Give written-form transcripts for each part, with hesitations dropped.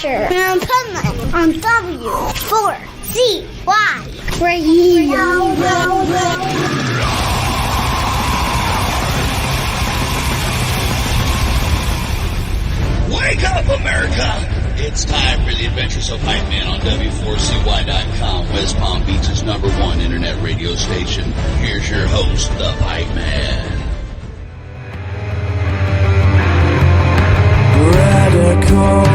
Adventure on Pipeman on W4CY Radio. Wake up, America! It's time for the Adventures of Pipeman on W4CY.com, West Palm Beach's #1 internet radio station. Here's your host, the Pipeman. Radical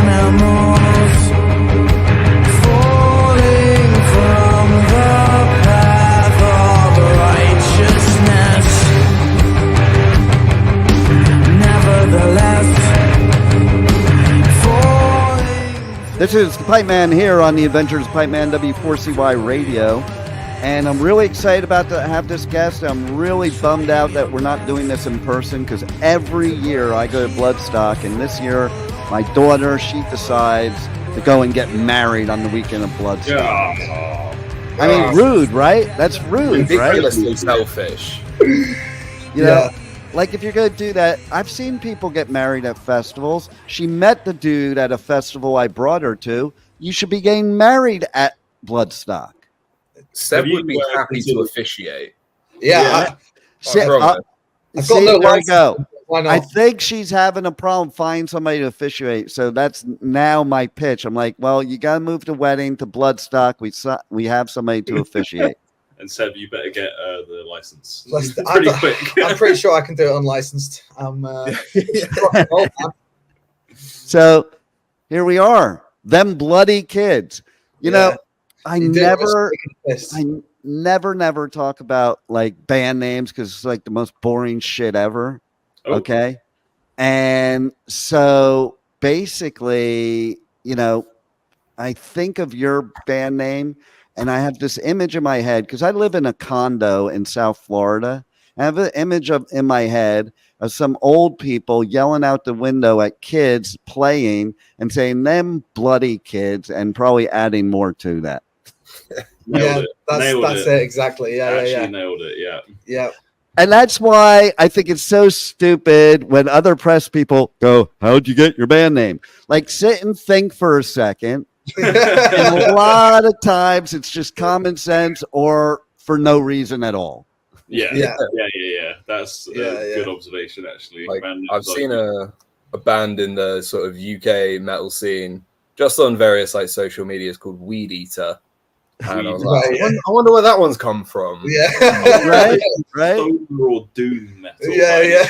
animals falling from the path of righteousness. Nevertheless, this is Pipeman here on the Adventures of Pipeman W4CY Radio, and I'm really excited about to have this guest. I'm really bummed out that we're not doing this in person, because every year I go to Bloodstock, and this year my daughter, she decides to go and get married on the weekend of Bloodstock. Yeah. I mean, rude, right? That's rude, Ridiculously right? selfish. You know, like if you're going to do that, I've seen people get married at festivals. She met the dude at a festival I brought her to. You should be getting married at Bloodstock. Seb would be happy to officiate. Yeah. See, I've got no there we license. go. Why not? I think she's having a problem finding somebody to officiate. So that's now my pitch. I'm like, well, you got to move the wedding to Bloodstock. We have somebody to officiate. And Seb, you better get the license I'm quick. pretty sure I can do it unlicensed. So here we are. Them bloody kids. You know, I never talk about like band names because it's like the most boring shit ever. Okay. And so basically, you know, I think of your band name and I have this image in my head because I live in a condo in South Florida. I have an image in my head of some old people yelling out the window at kids playing and saying them bloody kids and probably adding more to that. That's it exactly. Yeah. Nailed it. Yeah. And that's why I think it's so stupid when other press people go, how'd you get your band name? Like, sit and think for a second. And a lot of times it's just common sense or for no reason at all. Yeah. That's a good observation, actually. Like, I've seen a band in the sort of UK metal scene just on various like social medias called Weed Eater. And I was like, I wonder where that one's come from. Yeah. right. Overall doom metal. Yeah.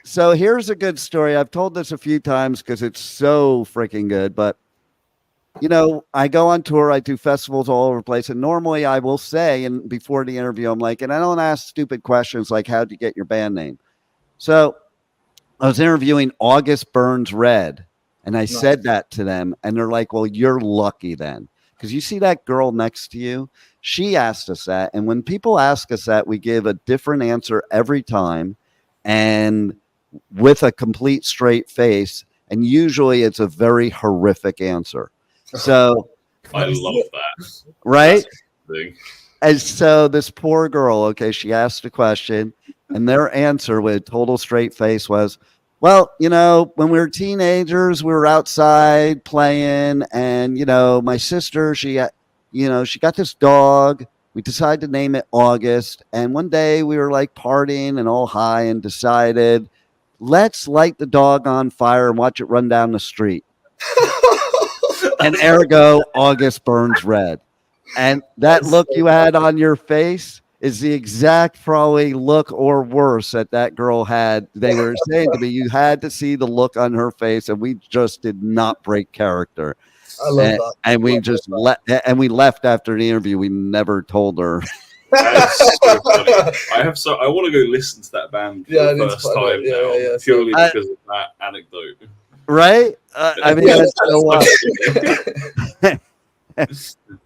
So here's a good story. I've told this a few times because it's so freaking good. But, you know, I go on tour. I do festivals all over the place. And normally I will say, and before the interview, I'm like, and I don't ask stupid questions like, how'd you get your band name? So I was interviewing August Burns Red. And I said that to them. And they're like, well, you're lucky then. Because you see that girl next to you? She asked us that. And when people ask us that, we give a different answer every time and with a complete straight face. And usually it's a very horrific answer. So I love that. Right? And so this poor girl, okay, she asked a question and their answer with a total straight face was, well, you know, when we were teenagers, we were outside playing and, you know, my sister, she got this dog. We decided to name it August. And one day we were like partying and all high and decided, let's light the dog on fire and watch it run down the street. And ergo, August Burns Red. And that look you had on your face is the exact probably look or worse that girl had. They were saying to me, you had to see the look on her face, and we just did not break character. I love that. And we just we left after the interview. We never told her. That's so funny. I want to go listen to that band for the first time now, purely because of that anecdote. Right? I mean,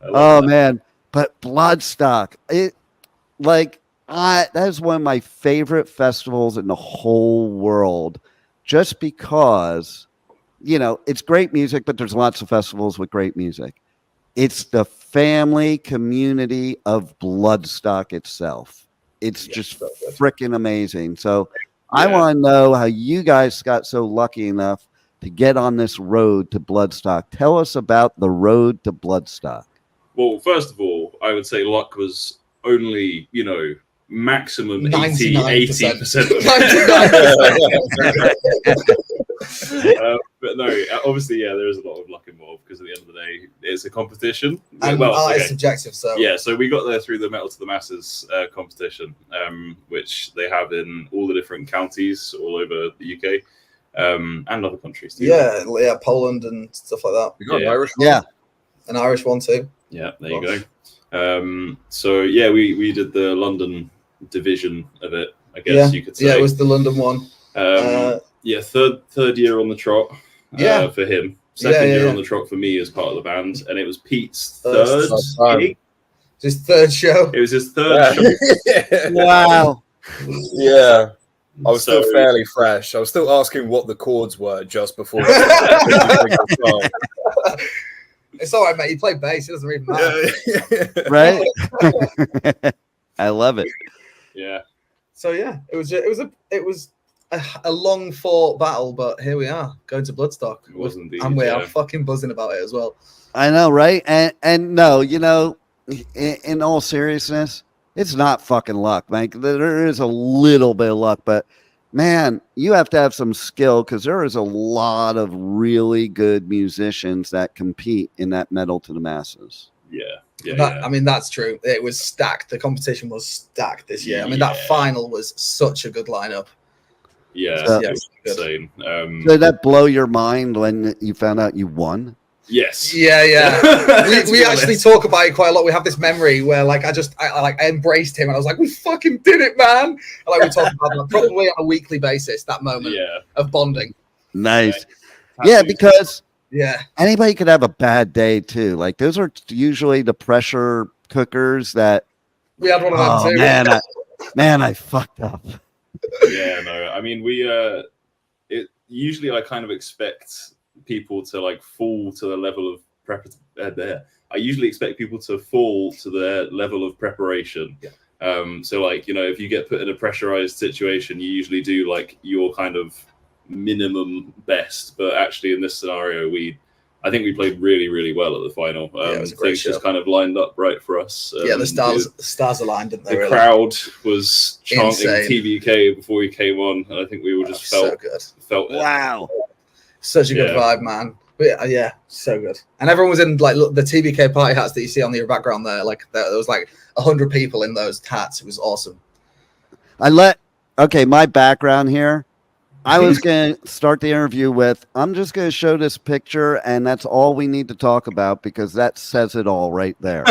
oh man, but Bloodstock, that is one of my favorite festivals in the whole world, just because, you know, it's great music, but there's lots of festivals with great music. It's the family community of Bloodstock itself. It's just freaking amazing. So I want to know how you guys got so lucky enough to get on this road to Bloodstock. Tell us about the road to Bloodstock. Well, first of all, I would say luck was only, maximum 80%. But no, obviously, there is a lot of luck involved because at the end of the day, it's a competition. And it's subjective, so so we got there through the Metal to the Masses competition, which they have in all the different counties all over the UK and other countries too. Yeah, Poland and stuff like that. We got an Irish one. Yeah, an Irish one too. Yeah, there you go. We did the London division of it, I guess you could say. Yeah, it was the London one. Third year on the trot for him. Second year on the trot for me as part of the band, and it was Pete's third gig. His third show. It was his third show. Wow. Yeah. I was still fairly fresh. I was still asking what the chords were just before. It's all right, mate. You play bass. It doesn't really matter. Right? I love it. Yeah. So it was a long fought battle, but here we are going to Bloodstock. It was indeed, and we are fucking buzzing about it as well. I know, right? And no, in all seriousness, it's not fucking luck, man. There is a little bit of luck, but man, you have to have some skill because there is a lot of really good musicians that compete in that Metal to the Masses. I mean, that's true. It was stacked. The competition was stacked this year. I mean, that final was such a good lineup. Yeah, So, it was insane. Did that blow your mind when you found out you won? Yes. Yeah. we actually talk about it quite a lot. We have this memory where I embraced him and I was like, we fucking did it, man. And we talk about that probably on a weekly basis, that moment of bonding. Nice. Yeah, because Yeah. Anybody could have a bad day too. Like those are usually the pressure cookers that we had one of them too. Man, I fucked up. Yeah, no. I mean, usually I kind of expect people to like fall to the level of I usually expect people to fall to their level of preparation. Yeah. So like, you know, if you get put in a pressurized situation, you usually do like your kind of minimum best, but actually in this scenario I think we played really, really well at the final. It was a great show. Just kind of lined up right for us. The stars aligned, didn't they? The really? Crowd was chanting Insane. TBK before we came on, and I think we were just felt it. Wow, such a good vibe, man. But, yeah, so good. And everyone was in like the TBK party hats that you see on your background there. Like there was like 100 people in those hats. It was awesome. My background here. I was going to start the interview with, I'm just going to show this picture, and that's all we need to talk about because that says it all right there.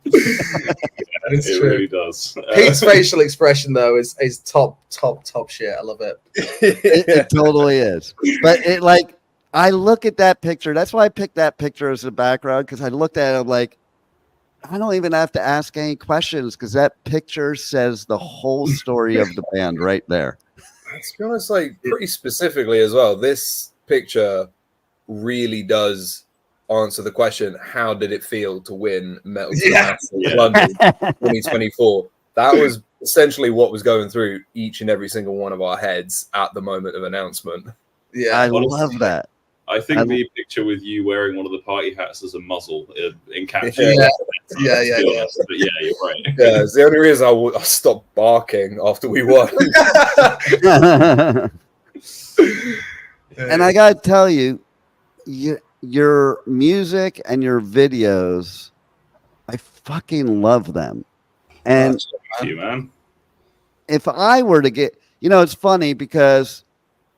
It really does. Pete's facial expression, though, is top shit. I love it. It totally is. But I look at that picture. That's why I picked that picture as a background, because I looked at it, I'm like, I don't even have to ask any questions because that picture says the whole story of the band right there. To be honest, like pretty specifically as well, this picture really does answer the question, how did it feel to win Metal to the Masses London 2024? That was essentially what was going through each and every single one of our heads at the moment of announcement. Yeah, I love that. I think the picture with you wearing one of the party hats as a muzzle in capture. Yeah, But yeah, you're right. Yeah, it's the only reason I stopped barking after we won. And I got to tell you, your music and your videos, I fucking love them. And thank you, man. If I were to get, it's funny because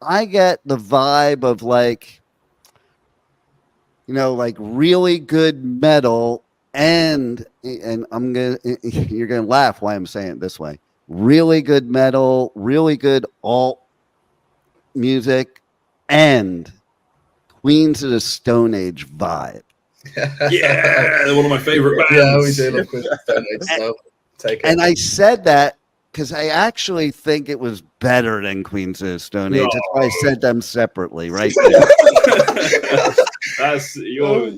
I get the vibe of like really good metal and you're gonna laugh why I'm saying it this way. Really good metal, really good alt music, and Queens of the Stone Age vibe. Yeah, they're one of my favorite bands. Yeah, we do love Queens of the Stone Age, so take it. And I said that because I actually think it was better than Queens of the Stone Age. That's why I said them separately, right? That's your.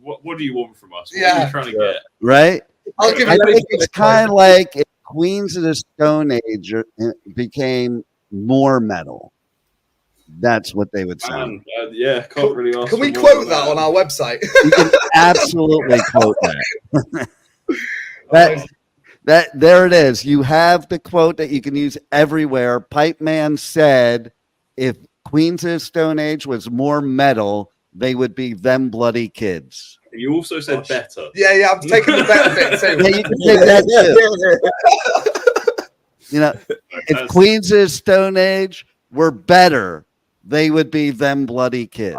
What do you want from us? What are you trying to get? Right? I'll give I think it's kind of like if Queens of the Stone Age became more metal. That's what they would sound. Yeah, can't really ask. Can we quote that on our website? You can absolutely quote that. That there it is. You have the quote that you can use everywhere. Pipeman said, "If Queens of the Stone Age was more metal, they would be them bloody kids." You also said better. Yeah, I'm taking the better bit too. Yeah, you can take that too. You know, if Queens of the Stone Age were better, they would be them bloody kids.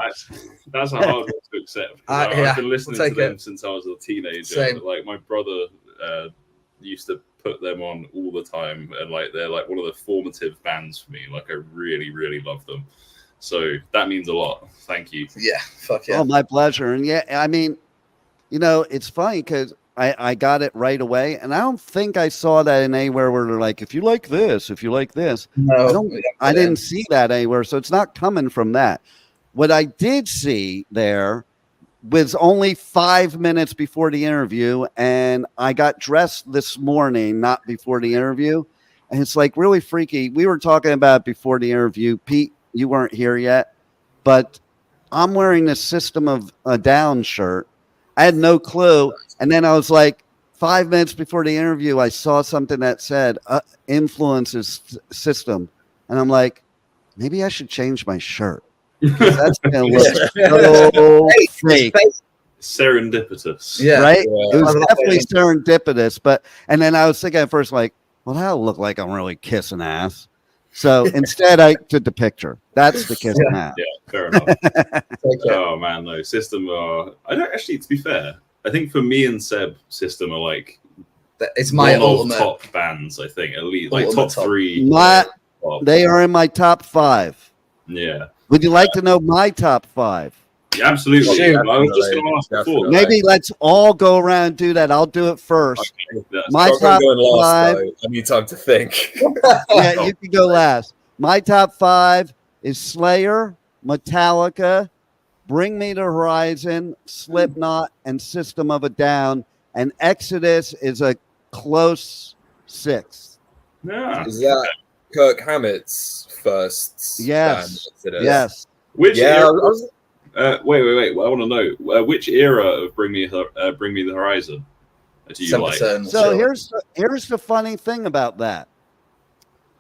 That's a hard one to accept. I've been listening to them since I was a teenager. Same. Like my brother used to put them on all the time, and like they're like one of the formative bands for me. Like I really, really love them. So that means a lot. Thank you. Yeah, fuck yeah. Oh, my pleasure. And yeah, I mean, you know, it's funny because I got it right away, and I don't think I saw that in anywhere where they're like, if you like this, No, I didn't see that anywhere, so it's not coming from that. What I did see there was only 5 minutes before the interview, and I got dressed this morning, not before the interview, and it's like really freaky. We were talking about it before the interview. Pete, you weren't here yet, but I'm wearing the System of a Down shirt. I had no clue. And then I was like, 5 minutes before the interview, I saw something that said influences System. And I'm like, maybe I should change my shirt. That's going to look so fake. Serendipitous. Yeah. Right? Yeah. It was definitely serendipitous. And then I was thinking at first, like, well, that'll look like I'm really kissing ass. So instead, I took the picture. That's the kissing ass. Yeah, fair enough. Oh, man, no. System are... I don't actually, to be fair, I think for me and Seb, System are like... It's my ultimate top bands, I think, at least. Like top three. They are in my top 5. Yeah. Would you like to know my top 5? Yeah, absolutely. Shoot. I was just going to ask before. Maybe let's all go around and do that. I'll do it first. Okay, my top 5. I need time to think. Yeah, you can go last. My top 5 is Slayer, Metallica, Bring Me the Horizon, Slipknot, and System of a Down. And Exodus is a close 6th. Yeah. Is that Kirk Hammett's first? Yes. Band, yes. Which era? Wait. I want to know which era of Bring Me the Horizon do you like? So here's the funny thing about that.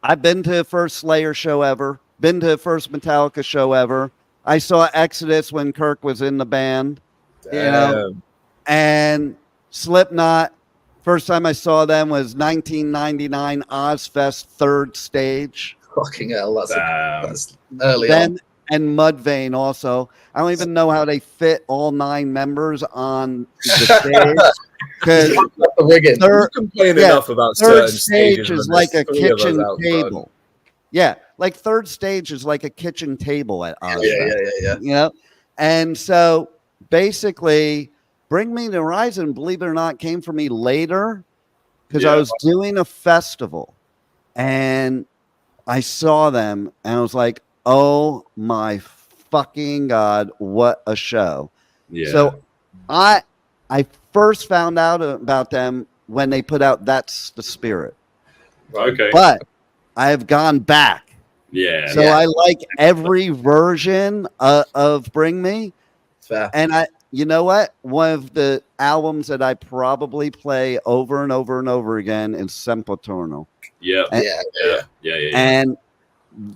I've been to the first Slayer show ever. Been to the first Metallica show ever. I saw Exodus when Kirk was in the band. Damn. You know, and Slipknot. First time I saw them was 1999 Ozfest 3rd stage. Fucking hell, that's early on. And Mudvayne also. I don't even know how they fit all 9 members on the stage. Enough about third stage is like a kitchen table. Yeah, like third stage is like a kitchen table at Ozfest. Yeah. You know, and so basically, Bring Me the Horizon, believe it or not, came for me later because I was doing a festival and I saw them and I was like, oh my fucking God, what a show. Yeah. So I first found out about them when they put out That's the Spirit. Okay. But I have gone back. Yeah. So I like every version of Bring Me. Fair. And you know what? One of the albums that I probably play over and over and over again is Sempiterno. Yeah. And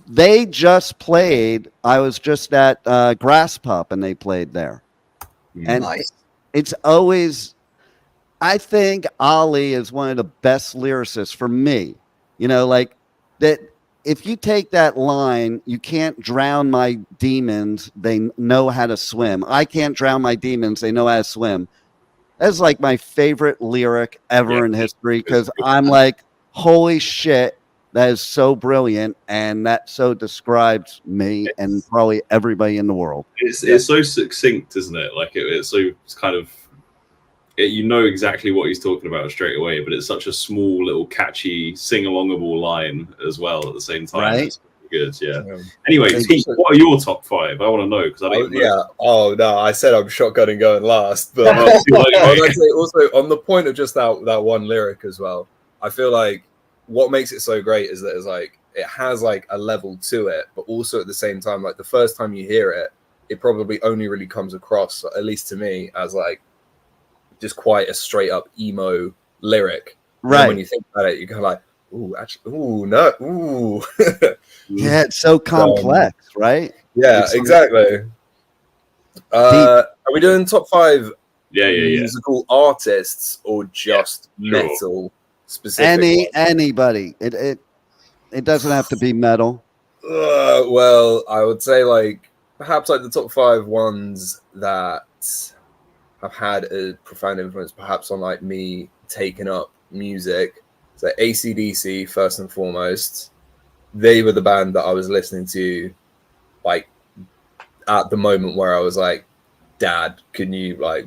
they just played. I was just at Grass Pup, and they played there. And it's always, I think Ali is one of the best lyricists for me. You know, like that. If you take that line, you can't drown my demons. They know how to swim. I can't drown my demons. They know how to swim. That's like my favorite lyric ever in history because I'm like, holy shit, that is so brilliant. And that so describes me and probably everybody in the world. It's so succinct, isn't it? Like it's so kind of, you know exactly what he's talking about straight away, but it's such a small little catchy sing-alongable line as well at the same time. Right. It's good, yeah. Anyway, Pete, what are your top 5? I want to know because I don't know. Yeah. Oh no, I said I'm shotgunning going last, but I'd say also on the point of just that one lyric as well. I feel like what makes it so great is that it's like it has like a level to it, but also at the same time, like the first time you hear it, it probably only really comes across, at least to me, as like just quite a straight up emo lyric. Right. And when you think about it, you go like, ooh, actually, ooh, no, ooh. Yeah, it's so complex, right? Yeah, It's exactly. Are we doing top 5 musical artists or just metal specifically? Anybody. It doesn't have to be metal. Well, I would say like perhaps like the top 5 ones that have had a profound influence perhaps on like me taking up music. So AC/DC first and foremost. They were the band that I was listening to like at the moment where I was like, Dad, can I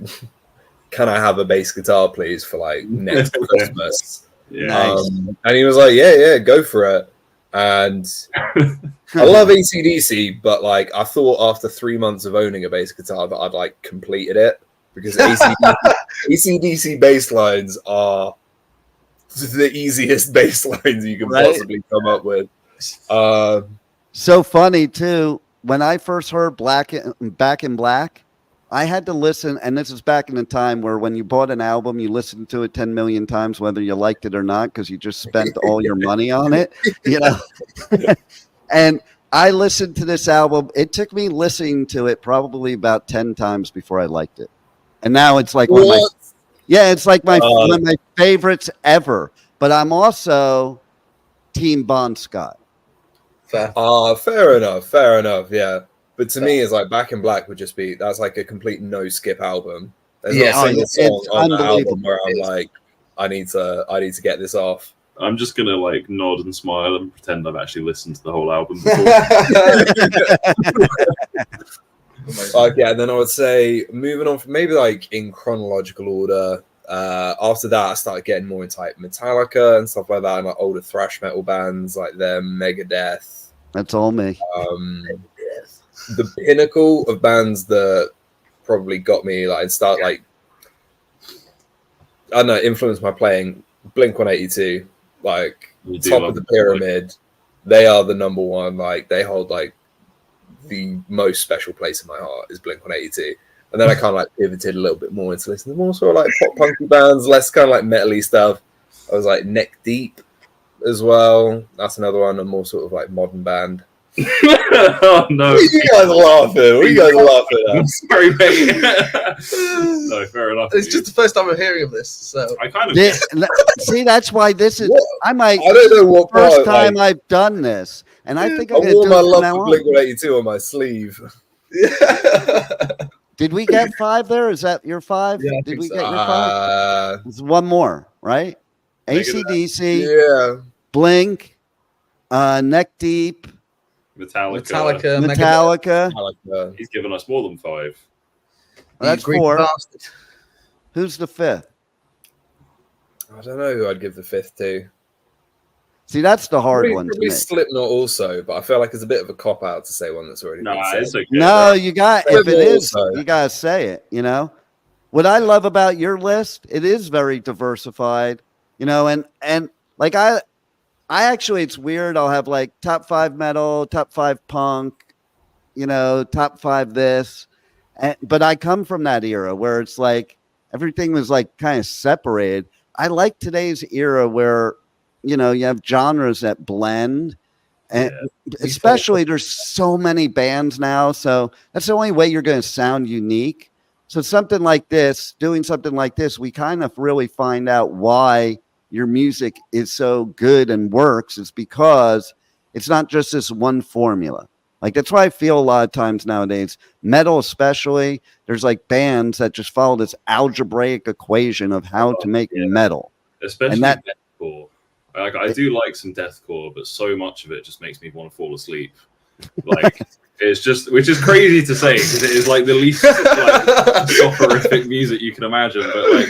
have a bass guitar please for like next Christmas? Nice. And he was like, yeah, go for it. And I love AC/DC, but like I thought after 3 months of owning a bass guitar that I'd like completed it, because AC/DC bass lines are the easiest bass lines you can possibly come up with. So funny too. When I first heard Back in Black, I had to listen, and this is back in the time where when you bought an album, you listened to it 10 million times, whether you liked it or not, because you just spent all your money on it, you know. And I listened to this album. It took me listening to it probably about 10 times before I liked it. And now it's like one of my favorites ever. But I'm also Team Bon Scott. Fair enough, yeah. But to me, it's like Back in Black would just be, that's like a complete no skip album. There's not a single song on the album where I'm like, I need to get this off. I'm just gonna like nod and smile and pretend I've actually listened to the whole album before. Okay, and then I would say moving on from maybe like in chronological order. After that, I started getting more into like Metallica and stuff like that, and like older thrash metal bands like them, Megadeth. That's all me. The pinnacle of bands that probably got me like start like I don't know, influenced my playing. Blink-182, like top of the pyramid. They are the number one. Like they hold like the most special place in my heart is Blink-182. And then I kind of like pivoted a little bit more into listening to more sort of like pop punky bands, less kind of like metal-y stuff. I was like Neck Deep as well. That's another one, a more sort of like modern band. Oh no! What you guys laughing at? I'm sorry, mate. No, fair enough. It's just the first time I'm hearing of this, so I kind of see. That's why this is. I don't know what first time I've done this, and I think I wore my love for Blink-182 on my sleeve. Did we get 5 there? Is that your 5? Yeah, Did we so. get your 5? It's one more, right? AC/DC, yeah, Blink, Neck Deep. Metallica. He's given us more than 5. That's 4. Who's the 5th? I don't know who I'd give the 5th to. See, that's the hard one to probably me. Slipknot also, but I feel like it's a bit of a cop out to say one that's already been said. It's okay. No, you got if it is, also. you gotta say it. You know what I love about your list? It is very diversified. You know, and like I actually, it's weird. I'll have like top 5 metal, top 5 punk, you know, top 5 this. But I come from that era where it's like everything was like kind of separated. I like today's era where, you know, you have genres that blend. And especially there's so many bands now. So that's the only way you're going to sound unique. So something like this, doing something like this, we kind of really find out why your music is so good and works. It's because it's not just this one formula. Like that's why I feel a lot of times nowadays, metal especially, there's like bands that just follow this algebraic equation of how to make metal. Especially deathcore. Like I do like some deathcore, but so much of it just makes me want to fall asleep. Like it's just, which is crazy to say because it is like the least like soporific music you can imagine. But like,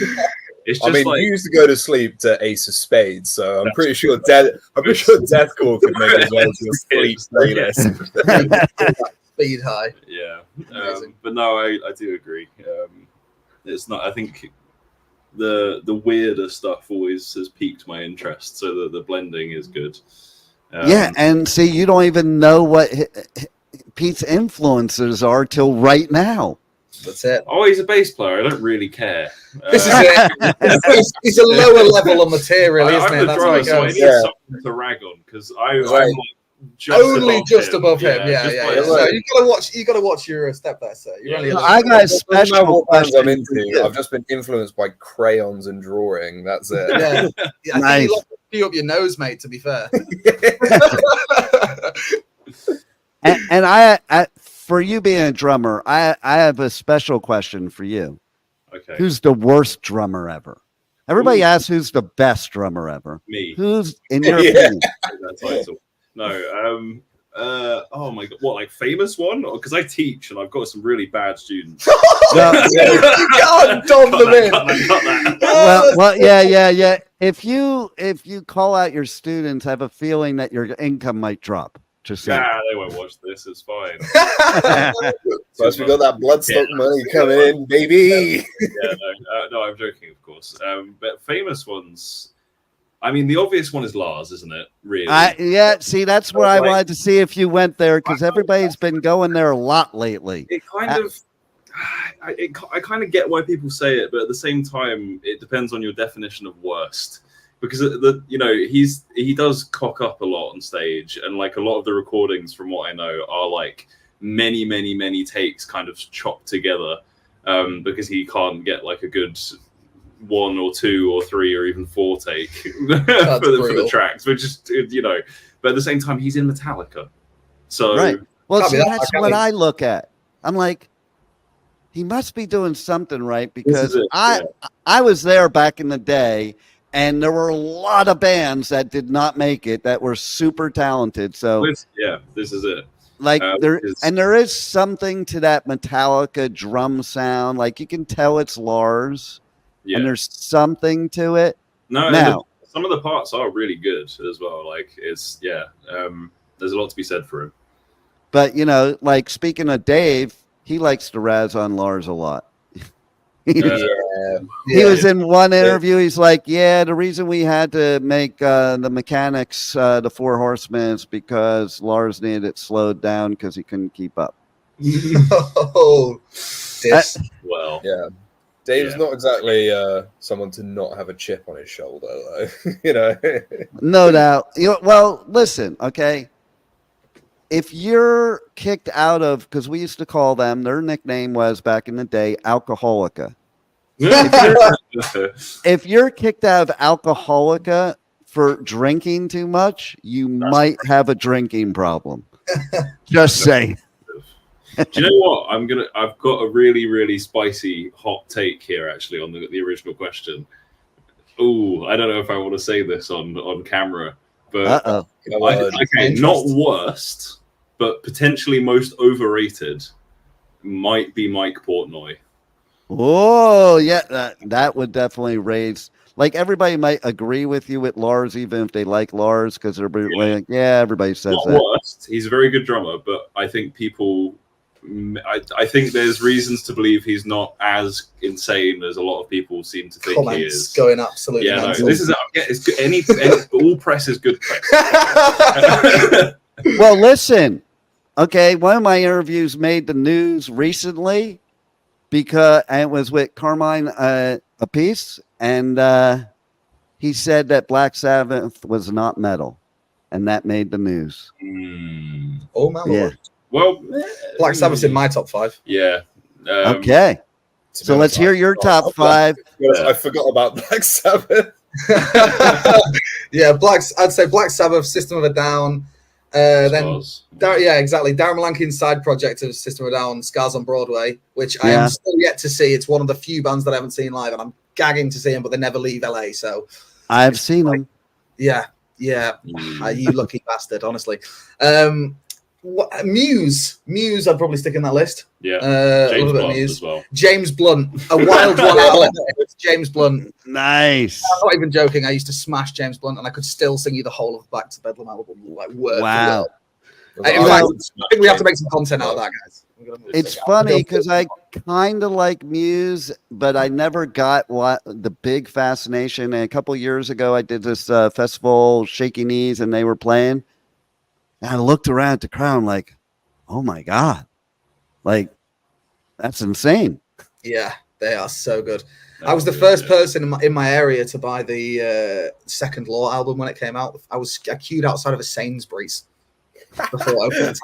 it's just you used to go to sleep to Ace of Spades, so I'm pretty sure deathcore could make it well to a sleep playlist. Speed high. Yeah, but no, I do agree. It's not. I think the weirder stuff always has piqued my interest. So the blending is good. Yeah, and see, you don't even know what Pete's influences are till right now. That's it. Oh, he's a bass player. I don't really care. This is it. He's a lower level on the tier, really, isn't it? I'm the That's how drummer, it so I goes. need something to rag on because I'm like just above him. Yeah. So you gotta watch your step there, sir. I got a special bands I'm question. into. I've just been influenced by crayons and drawing. That's it. Yeah. I think you like to pee up your nose, mate. To be fair. and I, for you being a drummer, I have a special question for you. Okay. Who's the worst drummer ever? Everybody asks who's the best drummer ever. Me. Who's in your opinion? No. Oh my god, what, like famous one? Because I teach and I've got some really bad students. You can't dump them in. Cut that. Well, yeah. If you call out your students, I have a feeling that your income might drop. Just saying. Nah, they won't watch this. It's fine. Plus, we got that Bloodstock money coming in, baby. No, I'm joking, of course. But famous ones. I mean, the obvious one is Lars, isn't it? Really? See, that's where I wanted to see if you went there because everybody's been going there a lot lately. It kind of, I kind of get why people say it, but at the same time, it depends on your definition of worst. Because he does cock up a lot on stage, and like a lot of the recordings, from what I know, are like many takes kind of chopped together, because he can't get like a good 1 or 2 or 3 or even 4 take for the tracks, which is But at the same time, he's in Metallica, so right. Well, see, that's what I look at. I'm like, he must be doing something right because I was there back in the day. And there were a lot of bands that did not make it that were super talented. So this is it. Like there is something to that Metallica drum sound. Like you can tell it's Lars, and there's something to it. Now some of the parts are really good as well. Like it's there's a lot to be said for him. But like speaking of Dave, he likes to razz on Lars a lot. He was in one interview. He's like, the reason we had to make the Mechanics the 4 Horsemen is because Lars needed it slowed down because he couldn't keep up. Dave's not exactly someone to not have a chip on his shoulder, though. No doubt. Well, listen, okay. If you're kicked out of, because we used to call them, their nickname was back in the day, Alcoholica. If you're kicked out of Alcoholica for drinking too much, you might have a drinking problem. Just saying. Do you know what? I've got a really, really spicy hot take here, actually, on the original question. Oh, I don't know if I want to say this on camera, but okay, not worst, but potentially most overrated might be Mike Portnoy. Oh, yeah, that would definitely raise. Like everybody might agree with you with Lars, even if they like Lars, because they're like, everybody says not that. Worst. He's a very good drummer, but I think people. I think there's reasons to believe he's not as insane as a lot of people seem to think he is. Going absolutely. Yeah, no, this is it's good. Any all press is good press. Well, listen. Okay, one of my interviews made the news recently because it was with Carmine Appice, and he said that Black Sabbath was not metal, and that made the news. Oh my lord! Well, Black Sabbath's in my top 5. Yeah. Okay. So let's hear your top 5. I forgot about Black Sabbath. I'd say Black Sabbath, System of a Down. Then exactly. Darren Malankin's side project of System of a Down, Scars on Broadway, which I am still yet to see. It's one of the few bands that I haven't seen live, and I'm gagging to see them, but they never leave LA. So I've seen them. Yeah. You lucky bastard, honestly. Muse, I'd probably stick in that list. Yeah, a little bit of Muse as well. James Blunt, a wild one out. James Blunt, nice. I'm not even joking. I used to smash James Blunt, and I could still sing you the whole of Back to Bedlam album, like word for word. In fact, I think we have to make some content out of that, guys. It's funny because I kind of like Muse, but I never got what the big fascination. And a couple years ago, I did this festival, Shaky Knees, and they were playing. And I looked around at the crowd, I'm like, oh my God, like that's insane. Yeah, they are so good. I was the first person in my area to buy the Second Law album when it came out. I queued outside of a Sainsbury's before I opened.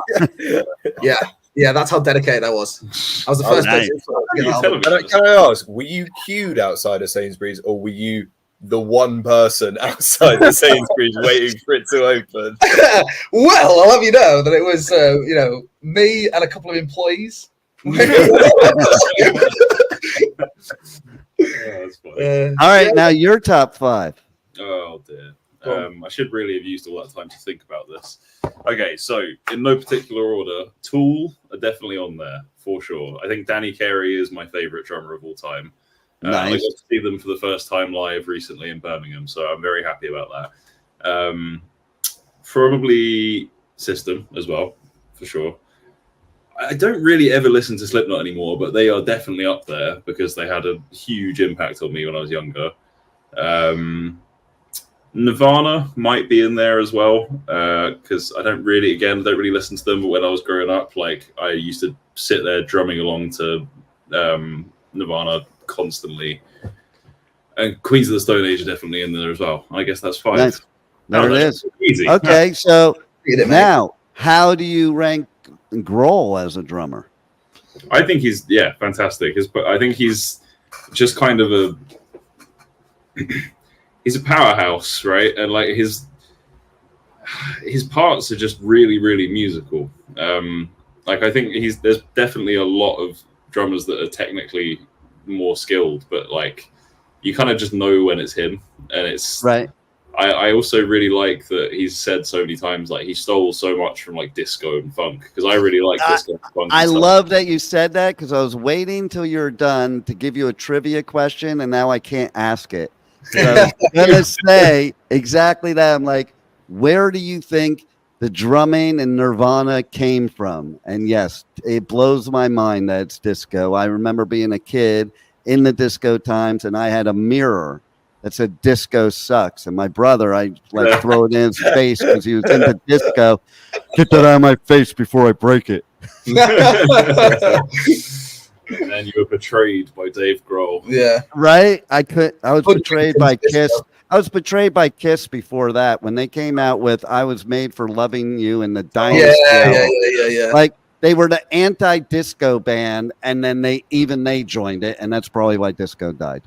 Yeah, that's how dedicated I was. I was the first person to get that album. Can I ask, were you queued outside of Sainsbury's, or were you the one person outside the Sainsbury's waiting for it to open? Well, I'll have you know that it was, me and a couple of employees. All right, now your top 5. Oh dear. I should really have used all that time to think about this. Okay, so in no particular order, Tool are definitely on there for sure. I think Danny Carey is my favorite drummer of all time. I got to see them for the first time live recently in Birmingham, so I'm very happy about that. Probably System as well, for sure. I don't really ever listen to Slipknot anymore, but they are definitely up there because they had a huge impact on me when I was younger. Nirvana might be in there as well because I don't really listen to them. But when I was growing up, like I used to sit there drumming along to Nirvana constantly. And Queens of the Stone Age are definitely in there as well. I guess that's 5. Nice. There it is. Easy. Okay, so now how do you rank Grohl as a drummer? I think he's fantastic. I think he's just kind of he's a powerhouse, right? And like his parts are just really, really musical. Like I think there's definitely a lot of drummers that are technically more skilled, but like you kind of just know when it's him, and it's right. I also really like that he's said so many times like he stole so much from like disco and funk, because I really like disco and funk. I love that you said that because I was waiting till you're done to give you a trivia question, and now I can't ask it. So I was gonna say exactly that. I'm like, where do you think the drumming in Nirvana came from? And yes, it blows my mind that it's disco. I remember being a kid in the disco times, and I had a mirror that said disco sucks. And my brother, I like throw it in his face because he was into disco. Get that out of my face before I break it. And then you were betrayed by Dave Grohl. Yeah. Right? I was betrayed by Kiss. I was betrayed by Kiss before that when they came out with I Was Made for Loving You and the Dynasty. Yeah. Like they were the anti-disco band, and then they joined it, and that's probably why disco died.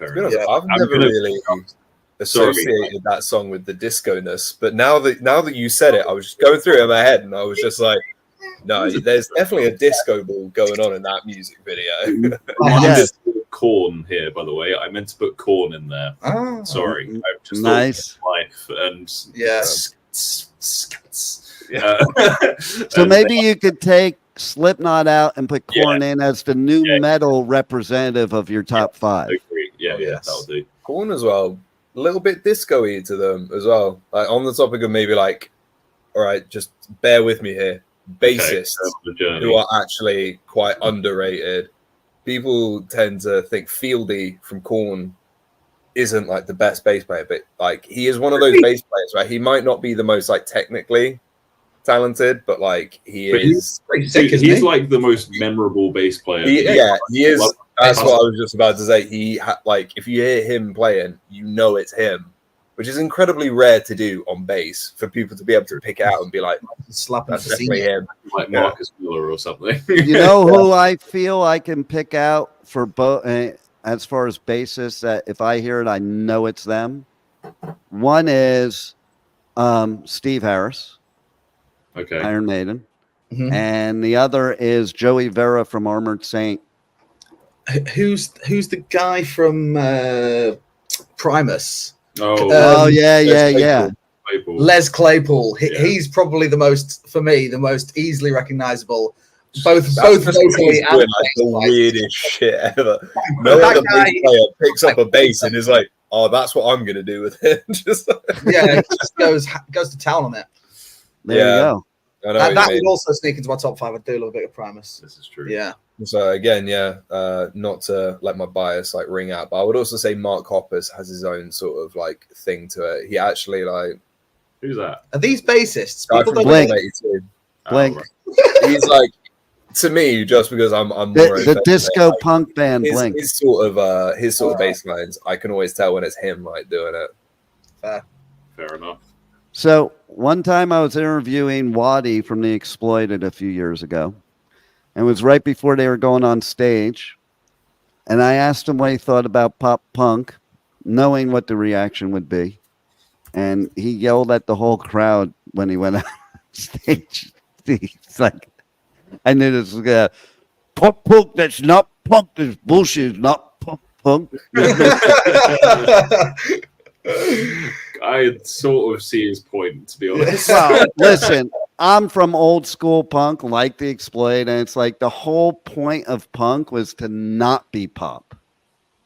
I've never really associated that song with the disco-ness, but now that you said it, I was just going through it in my head, and I was just like, no, there's definitely a disco ball going on in that music video. Yes. Korn here, by the way. I meant to put Korn in there. Oh, sorry. I've just nice. Life and So maybe you could take Slipknot out and put Korn in as the new metal representative of your top 5. I agree. Yeah, that'll do. Korn as well. A little bit disco-y to them as well. Like on the topic of maybe like, all right, just bear with me here. Bassists who are actually quite underrated. People tend to think Fieldy from Korn isn't like the best bass player, but like he is one of those bass players, right? He might not be the most like technically talented, but like he's like the most memorable bass player. He is. That's what I was just about to say. Like if you hear him playing, you know it's him, which is incredibly rare to do on bass for people to be able to pick it out and be like, that's definitely him, like Marcus Miller or something. You know who I feel I can pick out for both as far as bassists that if I hear it, I know it's them. One is Steve Harris, Iron Maiden, and the other is Joey Vera from Armored Saint. Who's the guy from Primus? Yeah. Claypool. Les Claypool. He's probably the most easily recognizable. Both vocally and the weirdest shit ever. No other bass player picks up a bass and is like, "Oh, that's what I'm gonna do with it." Just just goes to town on it. There you go. That would also sneak into my top 5. I do love a bit of Primus. This is true. Yeah. So again, not to let my bias like ring out, but I would also say Mark Hoppus has his own sort of like thing to it. He actually like, who's that? Are these bassists? People don't Blink. know. He's like, to me, just because I'm more the disco punk band Blink. His sort of bass lines, I can always tell when it's him like doing it. Fair enough. So one time I was interviewing Waddy from The Exploited a few years ago, and it was right before they were going on stage, and I asked him what he thought about pop punk, knowing what the reaction would be, and he yelled at the whole crowd when he went on stage. He's like, I knew this was gonna pop punk. That's not punk. This bullshit is not punk. I sort of see his point, to be honest. Well, listen, I'm from old school punk, like The Exploit, and it's like the whole point of punk was to not be pop.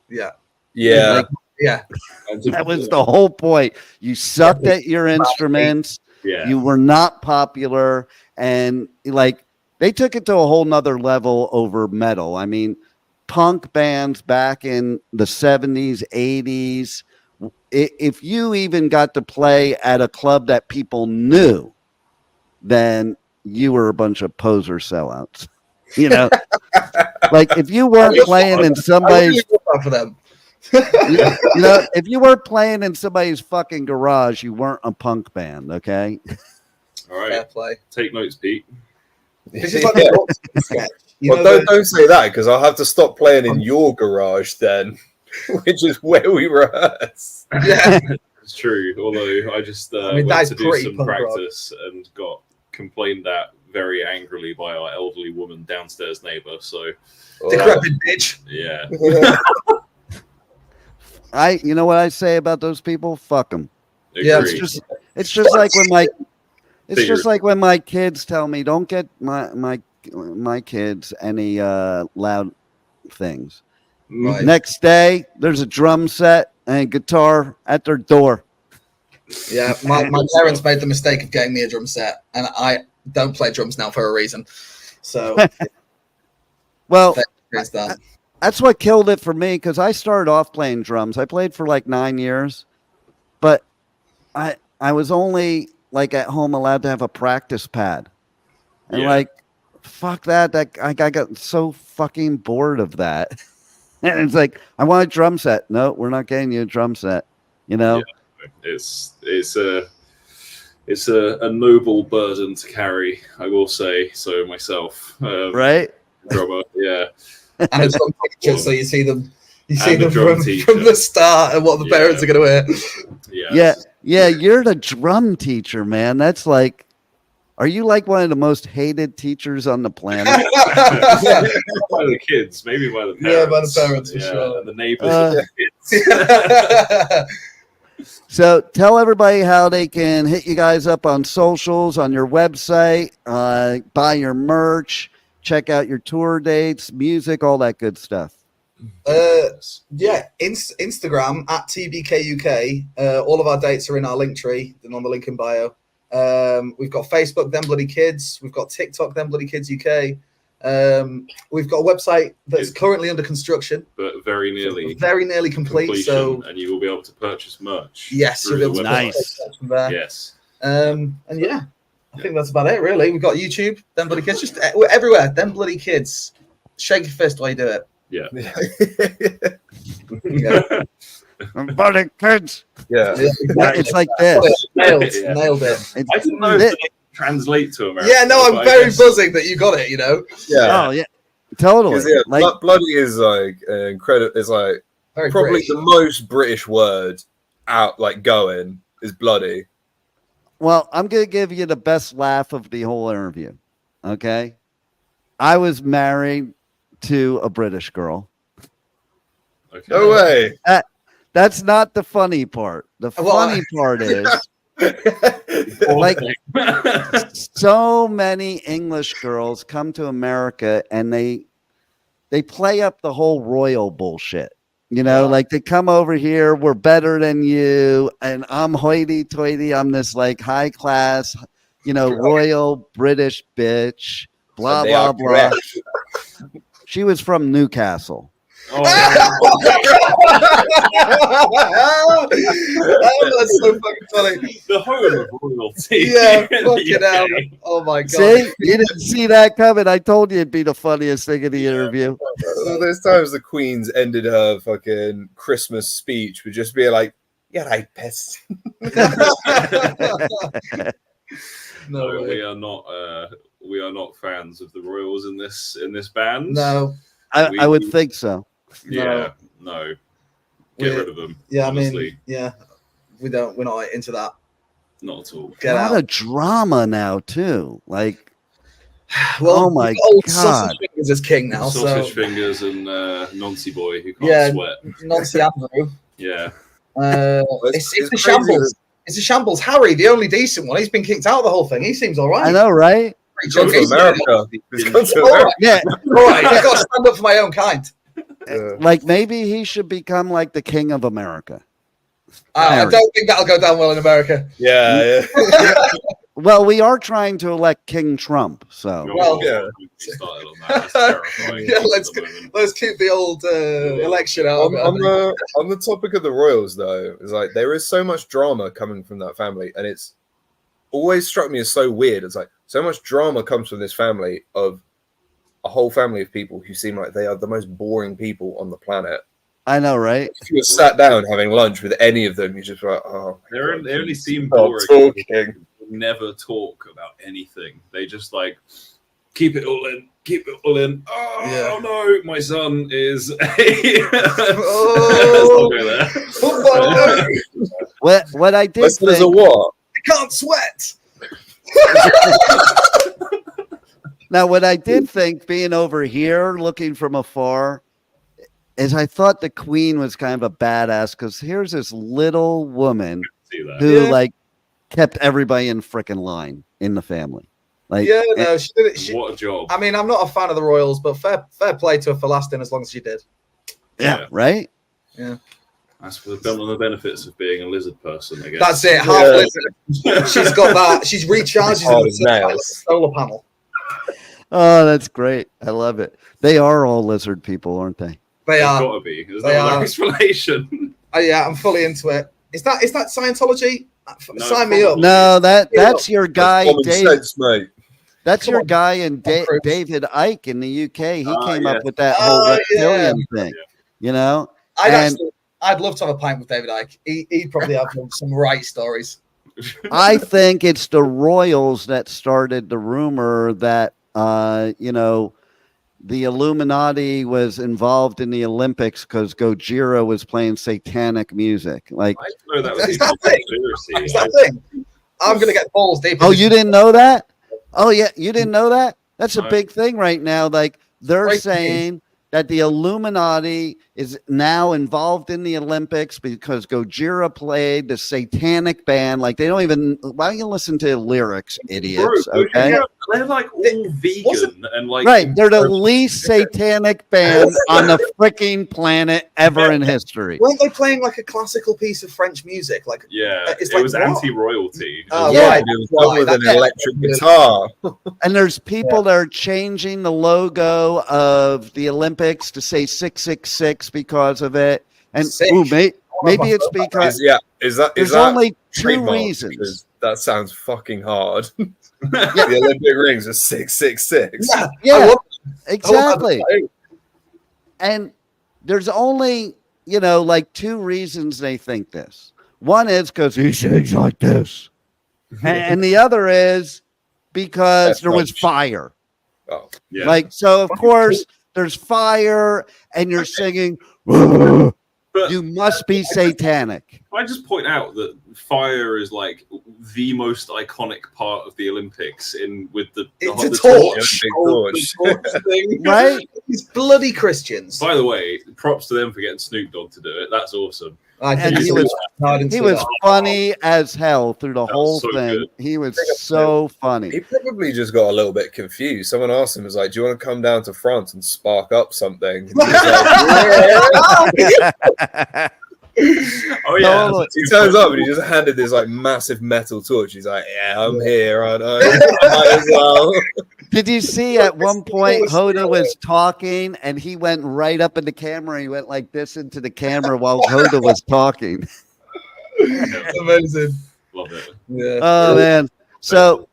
Yeah. Like, Yeah. that was the whole point. You sucked at your instruments. Yeah. You were not popular, and like they took it to a whole nother level over metal. I mean, punk bands back in the 70s, 80s, if you even got to play at a club that people knew, then you were a bunch of poser sellouts. You know, like if you weren't playing in somebody's for them. you know, if you weren't playing in somebody's fucking garage, you weren't a punk band, okay? All right. Fair play. Take notes, Pete. This is like a sketch. Don't say that, because I'll have to stop playing in your garage then, which is where we rehearse. Yeah. It's true. Although I just mean, went that's to do pretty some punk rock. practice and got complained at very angrily by our elderly woman downstairs neighbor. So Decrepit bitch. yeah. You know what I say about those people? Fuck them. Yeah, Agreed. It's just like when my kids tell me, don't get my kids any loud things. Right. Next day, there's a drum set and guitar at their door. Yeah, my parents made the mistake of getting me a drum set, and I don't play drums now for a reason. So, Well, that. that's what killed it for me, because I started off playing drums. I played for like 9 years, but I was only like at home allowed to have a practice pad, and like fuck that. I got so fucking bored of that. And it's like, I want a drum set. No, we're not getting you a drum set. You know, it's a noble burden to carry, I will say so myself. right? Drummer, yeah. And a drum teacher, so you see them And a drum teacher. from the start and what the parents are going to hear. Yeah. You're the drum teacher, man. That's like, are you like one of the most hated teachers on the planet? By the kids, maybe by the parents. Yeah, by the parents, for sure. And the neighbors. So tell everybody how they can hit you guys up on socials, on your website, buy your merch, check out your tour dates, music, all that good stuff. Instagram at TBKUK. All of our dates are in our link tree and on the link in bio. We've got Facebook, Them Bloody Kids. We've got TikTok, Them Bloody Kids UK. We've got a website that's currently under construction, but very nearly complete. So, and you will be able to purchase merch. Yes, you'll be able to nice. from there. Yes. And yeah, I think that's about it. Really, we've got YouTube, Them Bloody Kids. Just we're everywhere. Them Bloody Kids. Shake your fist while you do it. Yeah. Bloody kids. Yeah. It's like this. Nailed it. I didn't know if they translate to American. Yeah, no, I'm very buzzing that you got it. You know. Yeah. Oh yeah, totally. Yeah, Like, bloody is like incredible. It's like Very probably British. the most British word out, like going is bloody. well, I'm gonna give you the best laugh of the whole interview. Okay, I was married to a British girl. Okay. No way. That's not the funny part. The funny part is, like, so many English girls come to America and they play up the whole royal bullshit. You know, like they come over here, we're better than you, and I'm hoity-toity. I'm this like high class royal British bitch, blah, blah, blah. She was from Newcastle. Oh, that's so fucking funny. The home of royalty. Yeah, fucking hell. Oh my god. See, you didn't see that coming. I told you it'd be the funniest thing in the interview. Well, there's times the Queen's ended her fucking Christmas speech with just being like, "Yeah, I piss." No, we are not. We are not fans of the royals in this band. No, I would think so. Yeah, no. Get rid of them. Yeah, honestly. We're not into that. Not at all. A lot of drama now too. Like, well, oh my god, Sausage Fingers is king now. Sausage Fingers and Noncy Boy who can't sweat. Noncy Andrew. Yeah. It's a shambles. It's a shambles. Harry, the only decent one, he's been kicked out of the whole thing. He seems all right. I know, right? He's gone to America. Yeah. All right, I got to stand up for my own kind. Like maybe he should become like the king of America. I don't think that'll go down well in America. Yeah. Well, we are trying to elect King Trump, so well, yeah. Started on that. That's terrifying. Yeah, let's keep the old election out. On the topic of the royals, though, it's like there is so much drama coming from that family, and it's always struck me as so weird. It's like so much drama comes from this family of a whole family of people who seem like they are the most boring people on the planet. I know, right? If you were sat down having lunch with any of them, you just like, oh, they only seem boring. They never talk about anything. They just like keep it all in. Oh no, my son is What I did think, there's a what? I can't sweat. Now, what I did think, being over here, looking from afar, is I thought the Queen was kind of a badass because here's this little woman who like kept everybody in frickin' line in the family. Like, yeah, no, she did it. What a job! I mean, I'm not a fan of the royals, but fair play to her for lasting as long as she did. Yeah, right. Yeah, that's for the benefits of being a lizard person. I guess that's it. Half lizard. She's got that. She's recharging the solar panel. Oh, that's great! I love it. They are all lizard people, aren't they? They are. Gotta be. There's no other explanation. Yeah, I'm fully into it. Is that Scientology? No, sign me up. No, that's your guy, Dave. Sense, mate. That's your guy in David Icke in the UK. He came up with that whole reptilian thing. You know, I'd love to have a pint with David Icke. He'd probably have some right stories. I think it's the royals that started the rumor that the Illuminati was involved in the Olympics because Gojira was playing satanic music. Like, I know that was that thing. I'm gonna get balls deep. Oh, you didn't know that? Oh, yeah, you didn't know that? That's a big thing right now. Like, they're saying that the Illuminati is now involved in the Olympics because Gojira played the satanic band. Like, they don't even. Why don't you listen to lyrics, idiots? Okay, they're like all vegan and like right. They're the least satanic band on the freaking planet ever in history. Weren't they playing like a classical piece of French music? Like, it was anti-royalty. Oh, yeah, right. It was with an electric guitar. And there's people that are changing the logo of the Olympics to say 666 because of it. And maybe it's because there's only two reasons. That sounds fucking hard. The Olympic rings are 666. Yeah, exactly. And there's only like two reasons they think this. One is because he sings like this, and the other is because there was fire. Oh, yeah. Like, so of course there's fire, and you're singing. You must be satanic. I just point out that fire is like the most iconic part of the Olympics with the torch thing. Right? These bloody Christians. By the way, props to them for getting Snoop Dogg to do it. That's awesome. And he was funny as hell through the whole thing. Good. He was so funny. He probably just got a little bit confused. Someone asked him, "Was like, do you want to come down to France and spark up something?" And he was like, Oh yeah, Totally. He turns up and he just handed this like massive metal torch. He's like, "Yeah, I'm here. I know. I might as well." Did you see at one point Hoda was talking and he went right up in the camera? He went like this into the camera while Hoda was talking. Amazing. Love it. Yeah. Oh man! So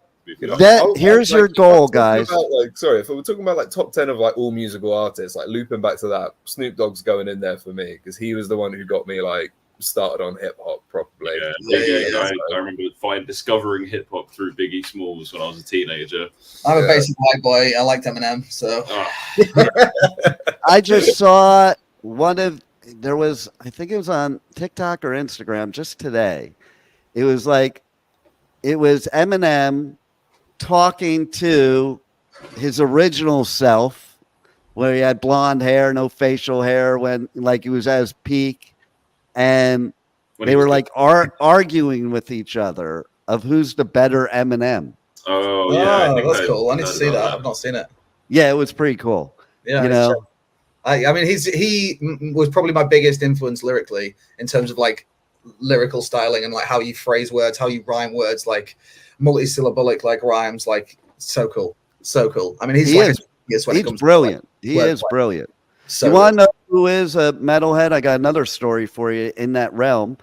here's your goal, guys. Sorry, if we're talking about like top 10 of like all musical artists, like looping back to that, Snoop Dogg's going in there for me because he was the one who got me like started on hip hop properly. I remember discovering hip hop through Biggie Smalls when I was a teenager. I'm a basic white boy. I liked Eminem, so. I just saw there was, I think it was on TikTok or Instagram just today. It was Eminem talking to his original self, where he had blonde hair, no facial hair, when like he was at his peak. And they were like arguing with each other of who's the better Eminem. Oh yeah, that's cool. I need to see that. I've not seen it. Yeah, it was pretty cool. Yeah, you know. I mean, he was probably my biggest influence lyrically in terms of like lyrical styling and like how you phrase words, how you rhyme words, like multisyllabic like rhymes, like so cool. I mean, he's brilliant. He is brilliant. So you want to know who is a metalhead? I got another story for you in that realm.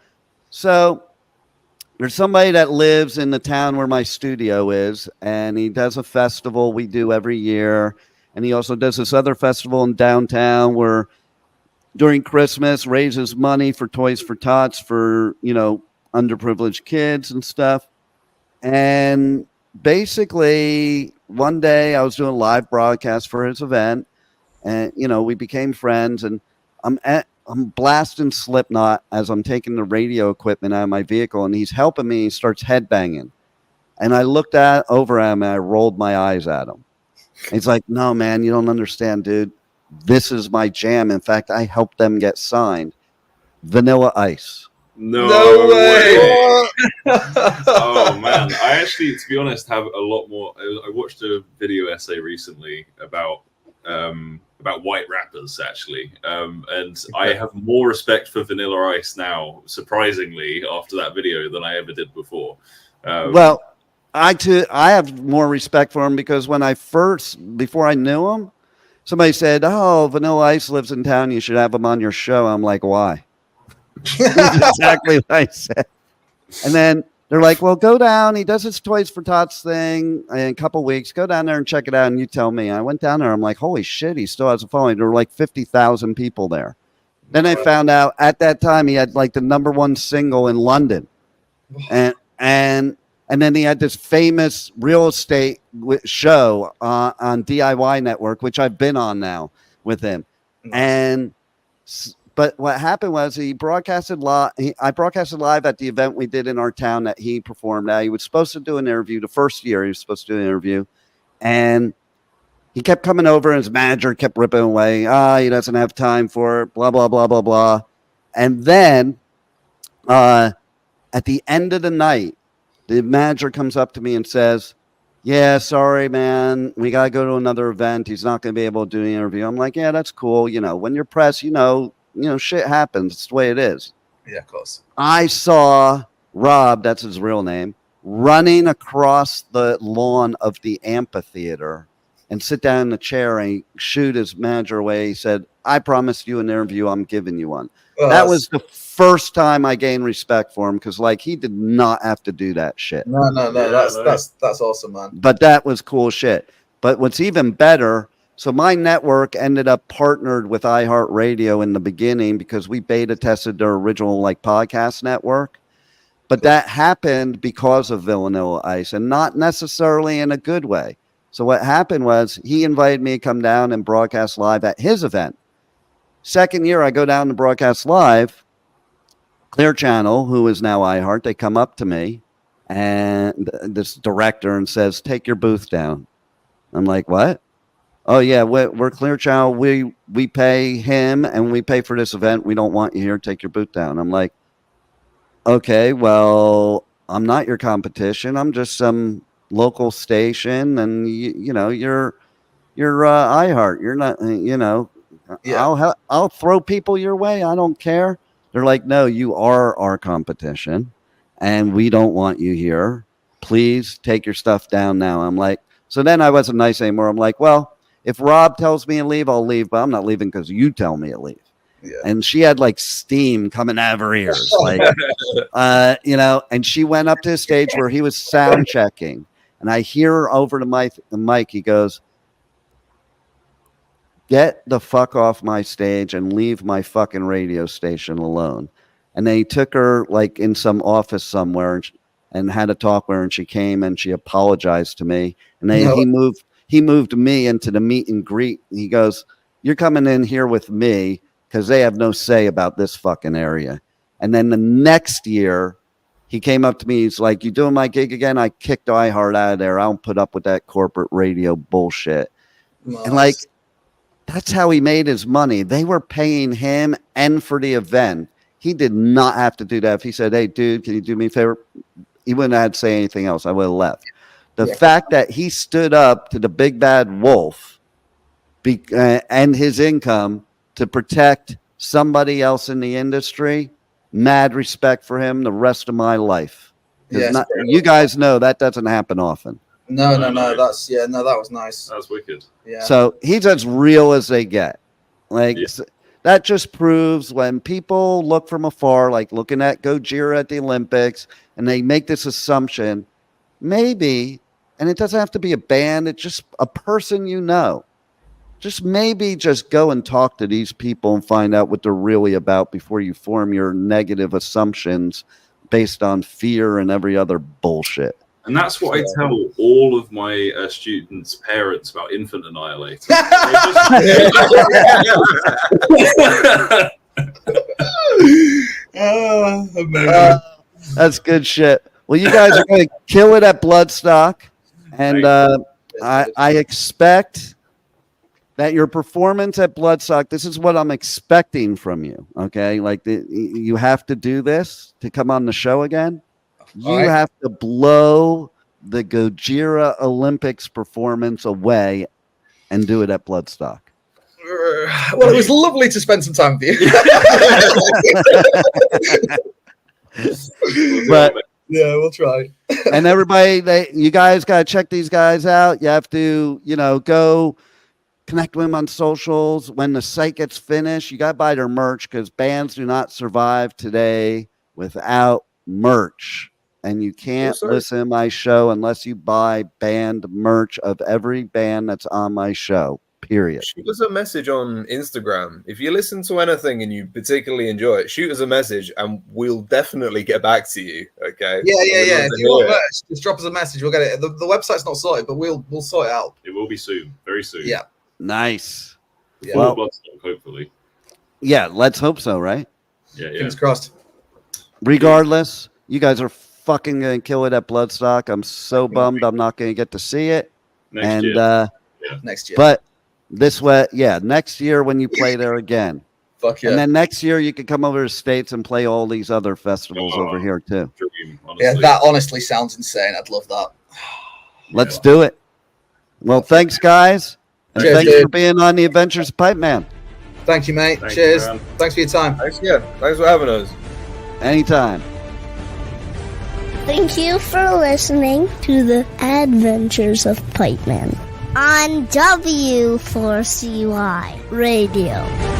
So there's somebody that lives in the town where my studio is, and he does a festival we do every year. And he also does this other festival in downtown where during Christmas raises money for Toys for Tots for, underprivileged kids and stuff. And basically one day I was doing a live broadcast for his event. And, we became friends, and I'm blasting Slipknot as I'm taking the radio equipment out of my vehicle, and he's helping me. He starts headbanging. And I looked over at him, and I rolled my eyes at him. He's like, "No, man, you don't understand, dude. This is my jam. In fact, I helped them get signed. Vanilla Ice." No way. Oh, man. I actually, to be honest, have a lot more. I watched a video essay recently about white rappers actually, and I have more respect for Vanilla Ice now, surprisingly, after that video than I ever did before. Well, I have more respect for him because before I knew him, somebody said, "Oh, Vanilla Ice lives in town, you should have him on your show." I'm like, "Why?" That's exactly what I said. And then they're like, "Well, go down. He does his Toys for Tots thing in a couple weeks. Go down there and check it out, and you tell me." I went down there. I'm like, "Holy shit, he still has a following." There were like 50,000 people there. Then I found out at that time he had like the #1 single in London, and then he had this famous real estate show on DIY Network, which I've been on now with him. But what happened was he broadcasted live. I broadcasted live at the event we did in our town that he performed at. He was supposed to do an interview. The first year he was supposed to do an interview. And he kept coming over and his manager kept ripping away. He doesn't have time for it, blah, blah, blah, blah, blah. And then at the end of the night, the manager comes up to me and says, "Yeah, sorry, man. We got to go to another event. He's not going to be able to do the interview." I'm like, "Yeah, that's cool. When you're pressed, shit happens. It's the way it is." Yeah, of course. I saw Rob, that's his real name, running across the lawn of the amphitheater and sit down in the chair and shoot his manager away. He said, "I promised you an interview. I'm giving you one." That was the first time I gained respect for him because, he did not have to do that shit. No. That's awesome, man. But that was cool shit. But what's even better, so my network ended up partnered with iHeartRadio in the beginning because we beta tested their original podcast network. But that happened because of Vanilla Ice and not necessarily in a good way. So what happened was he invited me to come down and broadcast live at his event. Second year, I go down to broadcast live. Clear Channel, who is now iHeart, they come up to me and this director and says, "Take your booth down." I'm like, "What?" "Oh, yeah, we're Clear Channel. We pay him and we pay for this event. We don't want you here. Take your booth down." I'm like, "Okay, well, I'm not your competition. I'm just some local station, and you're iHeart. You're not, Yeah. I'll throw people your way. I don't care." They're like, no, you are our competition, and we don't want you here. Please take your stuff down now. I'm like, so then I wasn't nice anymore. I'm like, well, if Rob tells me to leave, I'll leave, but I'm not leaving because you tell me to leave. Yeah. And she had like steam coming out of her ears, like, you know, and she went up to the stage where he was sound checking, and I hear her over the mic. He goes, get the fuck off my stage and leave my fucking radio station alone. And then he took her like in some office somewhere and had a talk with her, and she came and she apologized to me. And then he moved me into the meet and greet. He goes, you're coming in here with me because they have no say about this fucking area. And then the next year, he came up to me. He's like, you doing my gig again? I kicked iHeart out of there. I don't put up with that corporate radio bullshit. Nice. And like, that's how he made his money. They were paying him and for the event. He did not have to do that. If he said, hey, dude, can you do me a favor? He wouldn't have had to say anything else. I would have left. The fact that he stood up to the big bad wolf and his income to protect somebody else in the industry, mad respect for him the rest of my life. Yes, you guys know that doesn't happen often. No. That was nice. That was wicked. Yeah. So he's as real as they get. Like that just proves when people look from afar, like looking at Gojira at the Olympics, and they make this assumption, maybe, and it doesn't have to be a band, it's just a person you know. Just maybe just go and talk to these people and find out what they're really about before you form your negative assumptions based on fear and every other bullshit. And that's what I tell all of my students' parents about Infant Annihilator. That's good shit. Well, you guys are going to kill it at Bloodstock. And I expect that your performance at Bloodstock, this is what I'm expecting from you, okay? Like, you have to do this to come on the show again. You have to blow the Gojira Olympics performance away and do it at Bloodstock. Well, it was lovely to spend some time with you. But yeah, we'll try. And everybody, you guys got to check these guys out. You have to, go connect with them on socials. When the site gets finished, you got to buy their merch because bands do not survive today without merch. And you can't listen to my show unless you buy band merch of every band that's on my show, period. Shoot us a message on Instagram. If you listen to anything and you particularly enjoy it, shoot us a message and we'll definitely get back to you, okay? Yeah. If you want merch, just drop us a message. We'll get it. The website's not sorted, but we'll sort it out. It will be soon, very soon. Yeah. Nice. Yeah. Well, Bloodstock, hopefully. Yeah, let's hope so, right? Yeah. Fingers crossed. Regardless, you guys are fucking gonna kill it at Bloodstock. I'm so bummed I'm not gonna get to see it. Next year. Next year. But this way, next year when you play there again. Fuck yeah. And then next year you can come over to the States and play all these other festivals over here too. Dream, yeah, that honestly sounds insane. I'd love that. Let's do it. Well, thanks guys. And thanks for being on the Adventures of Pipe Man. Thank you, mate. Cheers. Thanks for your time. Thanks for having us. Anytime. Thank you for listening to the Adventures of Pipe Man on W4CY Radio.